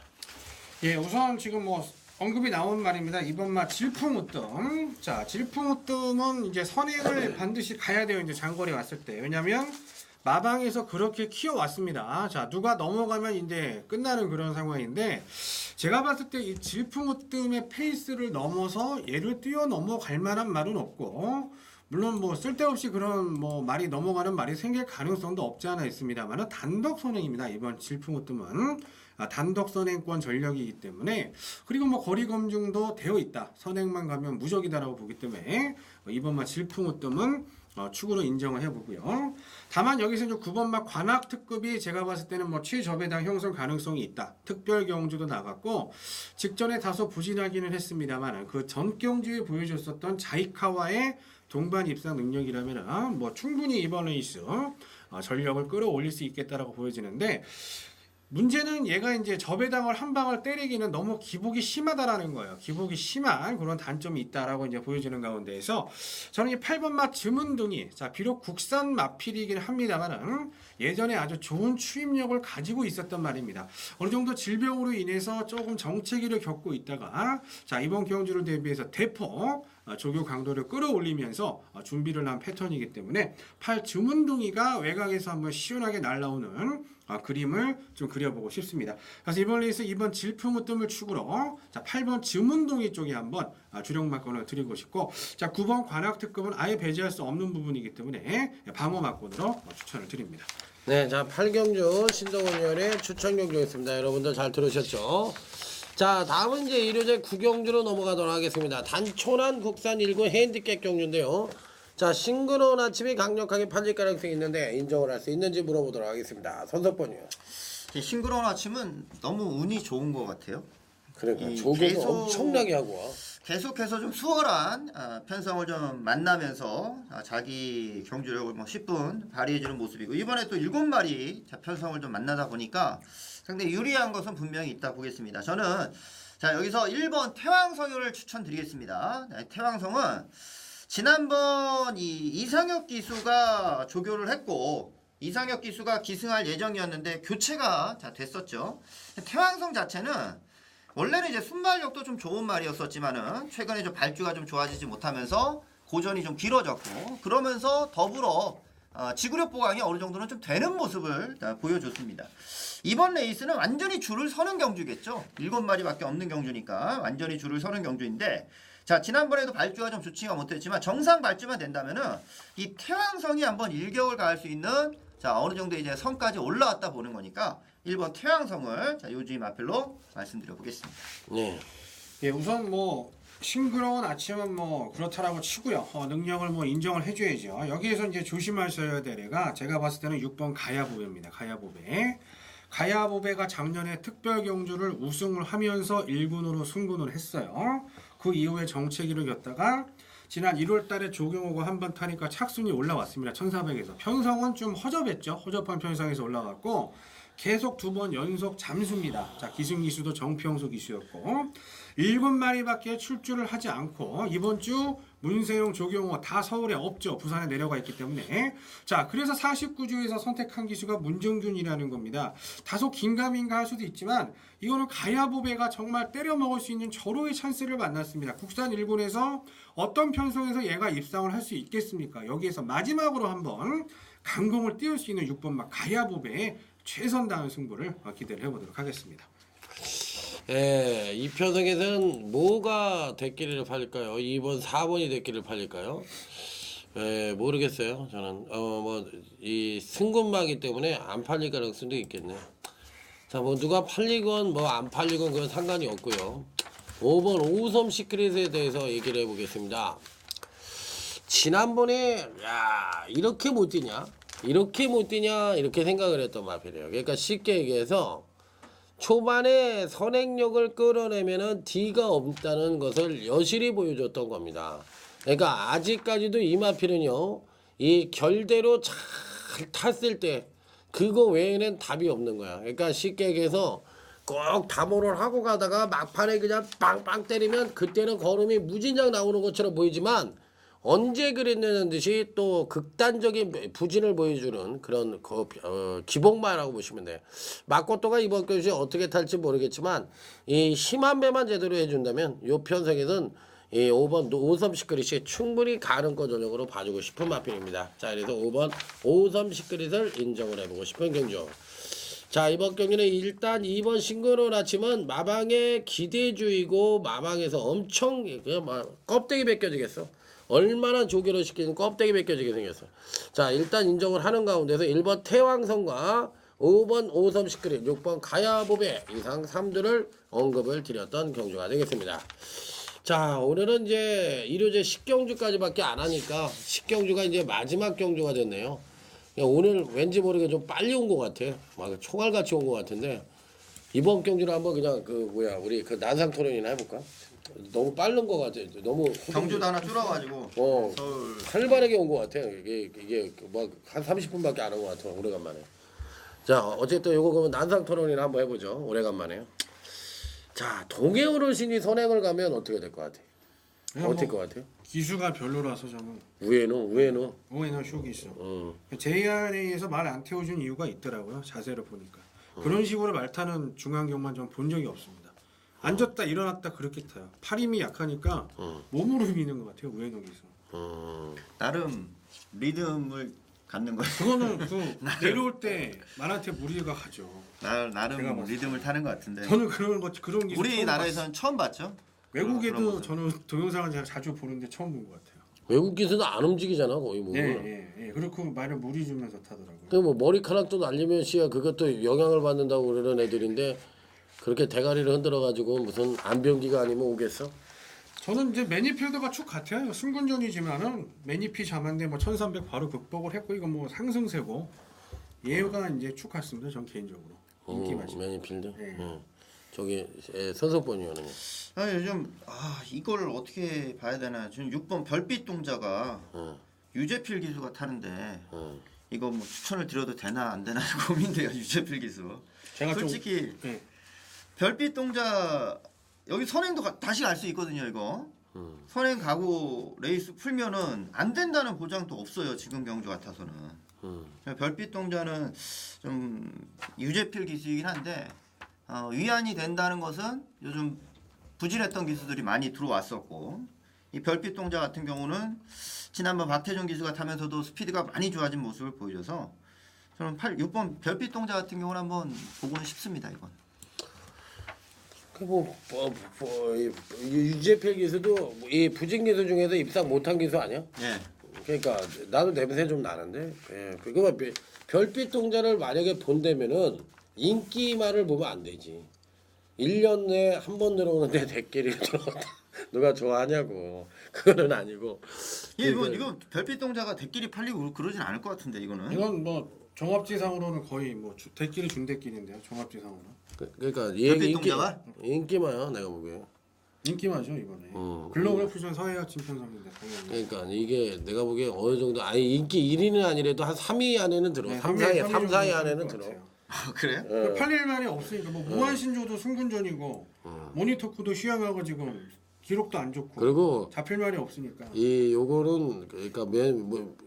예, 우선 지금 뭐 언급이 나온 말입니다. 이번 마 질풍으뜸. 자, 질풍으뜸은 이제 선행을 반드시 가야 돼요. 이제 장거리 왔을 때. 왜냐면 마방에서 그렇게 키워왔습니다. 자, 누가 넘어가면 이제 끝나는 그런 상황인데, 제가 봤을 때 이 질풍우뜸의 페이스를 넘어서 얘를 뛰어넘어갈 만한 말은 없고, 물론 뭐 쓸데없이 그런 뭐 말이 넘어가는 말이 생길 가능성도 없지 않아 있습니다만, 단독 선행입니다. 이번 질풍우뜸은 단독 선행권 전력이기 때문에, 그리고 뭐 거리 검증도 되어 있다. 선행만 가면 무적이다라고 보기 때문에 이번 질풍우뜸은 축으로 인정을 해보고요. 다만 여기서 이제 9번마 관악 특급이 제가 봤을 때는 뭐 최저배당 형성 가능성이 있다. 특별 경주도 나갔고 직전에 다소 부진하기는 했습니다만 그 전 경주에 보여줬었던 자이카와의 동반 입상 능력이라면 뭐 충분히 이번 레이스 전력을 끌어올릴 수 있겠다라고 보여지는데, 문제는 얘가 이제 저배당을 한 방을 때리기는 너무 기복이 심하다라는 거예요. 기복이 심한 그런 단점이 있다라고 이제 보여지는 가운데에서 저는 이 8번마 즈문둥이, 자 비록 국산 마필이긴 합니다만은 예전에 아주 좋은 추임력을 가지고 있었단 말입니다. 어느 정도 질병으로 인해서 조금 정체기를 겪고 있다가 자 이번 경주를 대비해서 대폭 조교 강도를 끌어올리면서 준비를 한 패턴이기 때문에 8 즈문둥이가 외곽에서 한번 시원하게 날라오는 그림을 좀 그려보고 싶습니다. 그래서 이번 레이스 이번 질풍우뜸을 축으로 자 8번 즈문둥이 쪽에 한번 주력막권을 드리고 싶고, 자 9번 관악특급은 아예 배제할 수 없는 부분이기 때문에 방어막권으로 추천을 드립니다. 네, 자 8경주 신동훈열의 추천 경주였습니다. 여러분들 잘 들으셨죠? 자 다음은 이제 1호제 9경주로 넘어가도록 하겠습니다. 단초난 국산 1구 핸디캡 경주인데요. 자 싱그러운 아침이 강력하게 팔릴 가능성이 있는데 인정을 할 수 있는지 물어보도록 하겠습니다. 선석번이요. 싱그러운 아침은 너무 운이 좋은 것 같아요. 그러니까 이 조교도 계속- 엄청나게 하고 와. 계속해서 좀 수월한 편성을 좀 만나면서 자기 경주력을 뭐 10분 발휘해주는 모습이고, 이번에 또 7마리 편성을 좀 만나다 보니까 상당히 유리한 것은 분명히 있다 보겠습니다. 저는 자 여기서 1번 태왕성을 추천드리겠습니다. 태왕성은 지난번 이 이상혁 기수가 조교를 했고 이상혁 기수가 기승할 예정이었는데 교체가 됐었죠. 태왕성 자체는 원래는 이제 순발력도 좀 좋은 말이었었지만은 최근에 좀 발주가 좀 좋아지지 못하면서 고전이 좀 길어졌고, 그러면서 더불어 지구력 보강이 어느 정도는 좀 되는 모습을 보여줬습니다. 이번 레이스는 완전히 줄을 서는 경주겠죠. 7마리밖에 없는 경주니까 완전히 줄을 서는 경주인데, 자 지난번에도 발주가 좀 좋지가 못했지만 정상 발주만 된다면은 이 태왕성이 한번 일격을 가할 수 있는 자 어느 정도 이제 성까지 올라왔다 보는 거니까 1번 태왕성을 자 요주임 마필로 말씀드려 보겠습니다. 네. 예, 우선 뭐 싱그러운 아침은 뭐 그렇다라고 치고요. 능력을 뭐 인정을 해줘야죠. 여기에서 이제 조심하셔야 될 애가 제가 봤을 때는 6번 가야보배입니다. 가야보배. 가야보배가 작년에 특별 경주를 우승을 하면서 1군으로 승군을 했어요. 그 이후에 정체기를 겼다가 지난 1월 달에 조경호가 한번 타니까 착순이 올라왔습니다. 1400에서. 편성은 좀 허접했죠. 허접한 편성에서 올라갔고 계속 2번 연속 잠수입니다. 자, 기승기수도 정평수 기수였고 7마리밖에 출주를 하지 않고 이번 주 문세용, 조경호 다 서울에 없죠. 부산에 내려가 있기 때문에. 자, 그래서 49주에서 선택한 기수가 문정준이라는 겁니다. 다소 긴가민가 할 수도 있지만 이거는 가야보배가 정말 때려 먹을 수 있는 절호의 찬스를 만났습니다. 국산 1군에서 어떤 편성에서 얘가 입상을 할 수 있겠습니까? 여기에서 마지막으로 한번 강공을 띄울 수 있는 6번막 가야보배의 최선 다한 승부를 기대를 해보도록 하겠습니다. 예, 이 편성에서는 뭐가 대끼리를 팔릴까요? 2번, 4번이 대끼리를 팔릴까요? 예, 모르겠어요. 저는 뭐 이 승군마기 때문에 안 팔릴 가능성도 있겠네. 자, 뭐 누가 팔리건 뭐 안 팔리건 그건 상관이 없고요. 5번 오섬 시크릿에 대해서 얘기를 해보겠습니다. 지난번에 야 이렇게 못 뛰냐? 이렇게 못 뛰냐? 이렇게 생각을 했던 마필이에요. 그러니까 쉽게 얘기해서 초반에 선행력을 끌어내면은 D가 없다는 것을 여실히 보여줬던 겁니다. 그러니까 아직까지도 이 마필은요, 이 결대로 잘 탔을 때 그거 외에는 답이 없는 거야. 그러니까 쉽게 얘기해서 꼭 담호를 하고 가다가 막판에 그냥 빵빵 때리면 그때는 걸음이 무진장 나오는 것처럼 보이지만 언제 그랬냐는 듯이 또 극단적인 부진을 보여주는 그런 기복마라고 보시면 돼요. 마코토가 이번 경주에 어떻게 탈지 모르겠지만 이 심한 배만 제대로 해준다면 이 편성에서는 이 5번 오섬 시크릿이 충분히 가능권 전력으로 봐주고 싶은 마필입니다. 자, 그래서 5번 오섬 시크릿을 인정을 해보고 싶은 경주. 자, 이번 경기는 일단 2번 싱그러 나침은 마방의 기대주의고 마방에서 엄청 그냥 막 껍데기 벗겨지겠어. 얼마나 조교를 시키는 껍데기 벗겨지게 생겼어. 자, 일단 인정을 하는 가운데서 1번 태왕성과 5번 오섬 시크릿, 6번 가야보배 이상 3두를 언급을 드렸던 경주가 되겠습니다. 자, 오늘은 이제 일요제 10경주까지밖에 안 하니까 10경주가 이제 마지막 경주가 됐네요. 오늘 왠지 모르게 좀 빨리 온 것 같아. 막 총알같이 온 것 같은데 이번 경주는 한번 그냥 우리 그 난상 토론이나 해볼까? 너무 빠른 것 같아. 너무 경주도 하나 줄어가지고 서울 활발하게 온 것 같아. 이게 막 한 30분밖에 안 온 것 같아. 오래간만에. 자, 어쨌든 요거 그러면 난상 토론이나 한번 해보죠. 오래간만에. 자, 동해 어르신이 선행을 가면 어떻게 될 것 같아? 어떻게 것 같아요? 기수가 별로라서 저는 우에노. 오해너 쇼기수. JRA에서 말 안 태워준 이유가 있더라고요. 자세를 보니까 그런 식으로 말 타는 중앙경만 좀 본 적이 없습니다. 앉았다 일어났다 그렇게 타요. 팔 힘이 약하니까 몸으로 미는 것 같아요. 우에노 기수. 나름 리듬을 갖는 거예요. 그거는 그 내려올 때 말한테 무리가 가죠. 제가 나름 봤을 리듬을 타는 것 같은데. 저는 그런 기수 우리나라에서는 처음 봤죠. 외국에도 저는 동영상을 제가 자주 보는데 처음 본 것 같아요. 외국 기수는 안 움직이잖아 거의 뭐. 예. 그렇고 말을 무리 주면서 타더라고요. 뭐 머리카락도 날리면 씨야 그것도 영향을 받는다고 그러는 애들인데 그렇게 대가리를 흔들어 가지고 무슨 안병기가 아니면 오겠어? 저는 이제 매니필드가 축 같아요. 승군전이지만은 매니피 잠한데 뭐 1300 바로 극복을 했고 이거 뭐 상승세고 얘가 이제 축 같습니다. 전 개인적으로 인기 맛이. 매니필드. 네. 저기 선석번이요는. 요즘 이걸 어떻게 봐야 되나. 지금 6번 별빛 동자가 유재필 기수가 타는데 이거 뭐 추천을 드려도 되나 안 되나 고민돼요. 유재필 기수. 제가 솔직히 좀, 네. 별빛 동자 여기 선행도 다시 갈 수 있거든요. 이거 선행 가고 레이스 풀면은 안 된다는 보장도 없어요. 지금 경주 같아서는. 별빛 동자는 좀 유재필 기수이긴 한데 위안이 된다는 것은 요즘 부진했던 기수들이 많이 들어왔었고 이 별빛 동자 같은 경우는 지난번 박태종 기수가 타면서도 스피드가 많이 좋아진 모습을 보여줘서 저는 6번 별빛 동자 같은 경우는 한번 보고는 싶습니다. 이건. 유재필 기수도 이 부진 기수 중에서 입상 못한 기수 아니야? 예. 그러니까 나도 냄새 좀 나는데. 예. 그거 별빛 동자를 만약에 본다면은 인기만을 보면 안 되지. 1년 내에 한 번 들어오는데 대끼리 들어온다. 누가 좋아하냐고. 그거는 아니고. 이거 별빛 동자가 대끼리 팔리고 그러진 않을 것 같은데 이거는. 이건 뭐 종합지상으로는 거의 뭐 대끼리 준대끼리인데요. 종합지상으로. 그러니까 별빛 동자가? 인기만요 내가 보기에. 인기만죠 이번에. 글로벌 퓨전 사회화 친편성인데 당연히. 그러니까 이게 내가 보기에 어느 정도 아니 인기 1위는 아니래도 한 3위 안에는 들어. 3, 4위 안에는 들어. 그래요? 팔릴 말이 없으니까 뭐 무한신조도 승군전이고 모니터쿠도 휴양하고 지금 기록도 안 좋고 그리고 잡힐 말이 없으니까 이 요거는 그러니까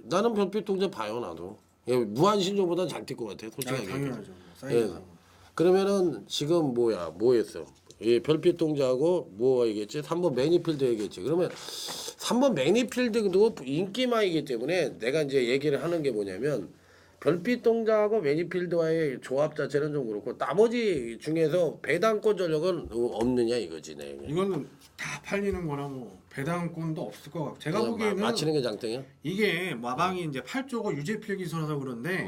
나는 별빛 동자 봐요 나도. 무한신조보다 잘 뛸 것 같아 솔직하게. 당연하죠. 예. 그러면은 지금 뭐 했어? 이 별빛 동자하고 뭐 얘기했지? 3번 매니필드 얘기했지. 그러면 3번 매니필드도 인기마이기 때문에 내가 이제 얘기를 하는 게 뭐냐면 별빛 동자하고 매니필드와의 조합 자체는 좀 그렇고 나머지 중에서 배당권 전력은 없느냐 이거지 내. 이거는 다 팔리는 거나 뭐 배당권도 없을 것 같고 제가 보기에는 맞히는 게 장땡이야? 이게 마방이 이제 8조고 유재필 기수라서 그런데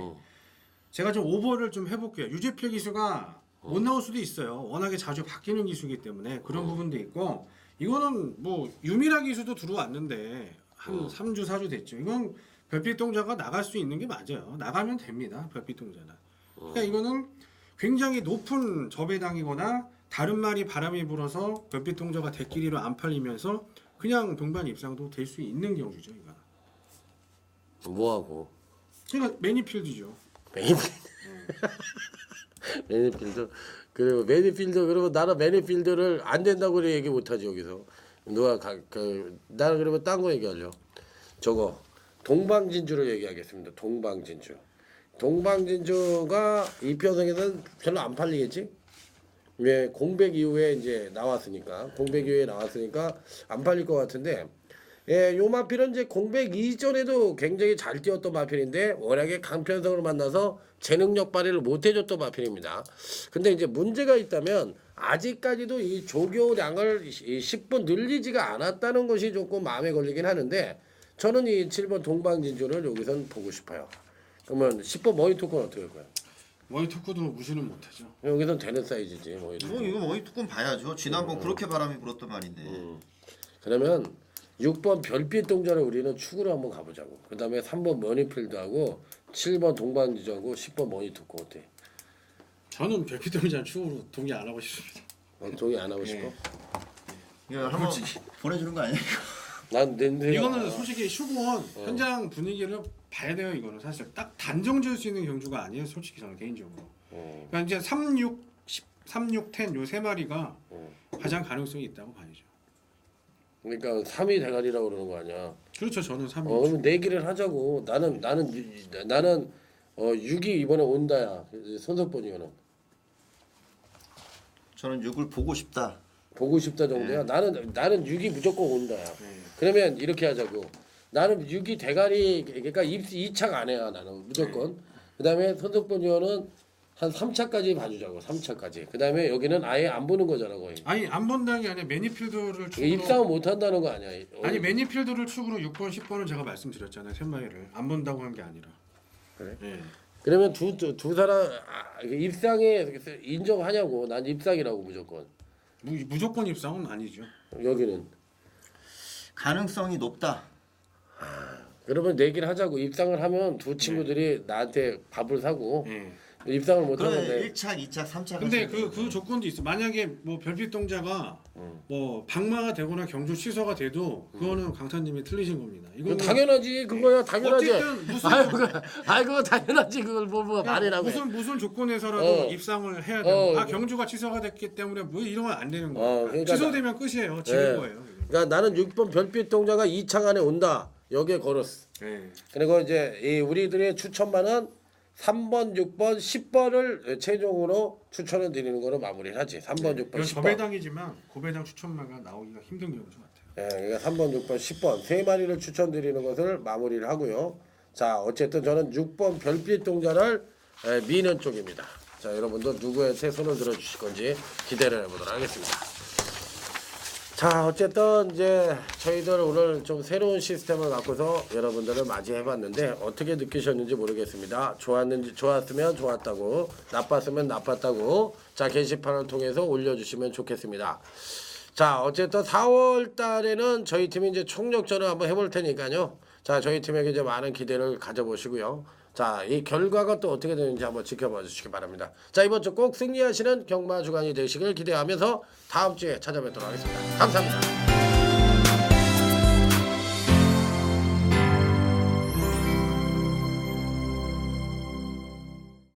제가 좀 오버를 좀 해볼게요. 유재필 기수가 못 나올 수도 있어요. 워낙에 자주 바뀌는 기수이기 때문에 그런 부분도 있고 이거는 뭐 유미라 기수도 들어왔는데 한 3주 4주 됐죠. 이건 별빛 동자가 나갈 수 있는 게 맞아요. 나가면 됩니다. 별빛 동자는. 그러니까 이거는 굉장히 높은 저배당이거나 다른 말이 바람이 불어서 별빛 동자가 대끼리로 안 팔리면서 그냥 동반 입상도 될 수 있는 경우죠. 이거. 뭐하고? 그러니까 매니필드죠. 매니필드. 그리고 매니필드 그러면 나는 매니필드를 안 된다고 얘기 못하지 여기서. 누가 나는 그러면 딴 거 얘기하려. 저거 동방진주를 얘기하겠습니다. 동방진주. 동방진주가 이편성에서는 별로 안 팔리겠지? 왜 공백 이후에 이제 나왔으니까 안 팔릴 것 같은데 예, 요 마필은 이제 공백 이전에도 굉장히 잘 뛰었던 마필인데 워낙에 강편성을 만나서 제 능력 발휘를 못 해줬던 마필입니다. 근데 이제 문제가 있다면 아직까지도 이 조교량을 10번 늘리지가 않았다는 것이 조금 마음에 걸리긴 하는데 저는 이 7번 동방진주를 여기선 보고 싶어요. 그러면 10번 머니토크는 어떻게 할까요? 머니토크도 무시는 못하죠. 여기선 되는 사이즈지 머니토크. 뭐 이거 머니투건 봐야죠. 지난번 그렇게 바람이 불었던 말인데. 그러면 6번 별빛 동자를 우리는 축으로 한번 가보자고. 그 다음에 3번 머니필드하고 7번 동방진주하고 10번 머니토크 어때? 저는 별빛동자 축으로 동의 안 하고 싶습니다. 동의 안 하고 싶어? 네. 이거 한번 보내주는 거 아니야? 난내 이거는 솔직히 슈건 현장 분위기를 봐야 돼요. 이거는 사실 딱 단정 지을 수 있는 경주가 아니에요. 솔직히 저는 개인적으로. 그러니까 이제 36, 36, 10 요 세 마리가 가장 가능성이 있다고 봐야죠. 그러니까 3위 대가리라고 그러는 거 아니야? 그렇죠. 저는 3위. 그럼 내기를 하자고. 나는 6이 이번에 온다야. 손석번이거는 저는 6을 보고 싶다. 보고 싶다 정도야. 나는 6이 무조건 온다야. 그러면 이렇게 하자고. 나는 6이 대가리 그러니까 2착 안 해야 나는 무조건. 그다음에 손석번이어는 한 3차까지 봐주자고. 3차까지. 그다음에 여기는 아예 안 보는 거잖아 거의. 아니 안 본다는 게 아니라 매니필드를 축으로 입상을 못 한다는 거 아니야? 아니 매니필드를 축으로 6번, 10번은 제가 말씀드렸잖아요. 세 마리를 안 본다고 한 게 아니라. 그래? 네. 그러면 두 사람 입상에 인정하냐고. 난 입상이라고 무조건. 무조건 입상은 아니죠. 여기는. 가능성이 높다. 그러면 내기를 하자고. 입상을 하면 두 친구들이 나한테 밥을 사고 네. 입상을 못 그러면 하는데 1착, 2착, 3착. 근데 그 조건도 있어. 만약에 뭐 별빛 동자가 뭐 방마가 되거나 경주 취소가 돼도 그거는 강사님이 틀리신 겁니다. 이거는 당연하지. 그거야 당연하지. 어쨌든 무슨 아이고 당연하지. 그걸 뭐 말이라고 해. 무슨 조건에서라도 어. 입상을 해야 되고 어. 경주가 취소가 됐기 때문에 뭐 이러면 안 되는 거예요. 그러니까 취소되면 끝이에요. 지는 네. 거예요. 그러니까 나는 6번 별빛 동자가 2창 안에 온다. 여기에 걸었어. 네. 그리고 이제 이 우리들의 추천만은 3번, 6번, 10번을 최종으로 추천을 드리는 거로 마무리를 하지. 3번, 6번, 이건 10번. 저배당이지만 고배당 추천마가 나오기가 힘든 경우인 것 같아요. 예, 그러니까 3번, 6번, 10번 세 마리를 추천드리는 것을 마무리를 하고요. 자, 어쨌든 저는 6번 별빛 동자를 미는 쪽입니다. 자, 여러분도 누구한테 손을 들어주실 건지 기대를 해보도록 하겠습니다. 자, 어쨌든 이제 저희들 오늘 좀 새로운 시스템을 갖고서 여러분들을 맞이해봤는데 어떻게 느끼셨는지 모르겠습니다. 좋았으면 좋았다고, 나빴으면 나빴다고 자 게시판을 통해서 올려주시면 좋겠습니다. 자, 어쨌든 4월 달에는 저희 팀이 이제 총력전을 한번 해볼 테니까요. 자, 저희 팀에게 이제 많은 기대를 가져보시고요. 자, 이 결과가 또 어떻게 되는지 한번 지켜봐 주시기 바랍니다. 자, 이번 주 꼭 승리하시는 경마 주간이 되시길 기대하면서 다음 주에 찾아뵙도록 하겠습니다. 감사합니다.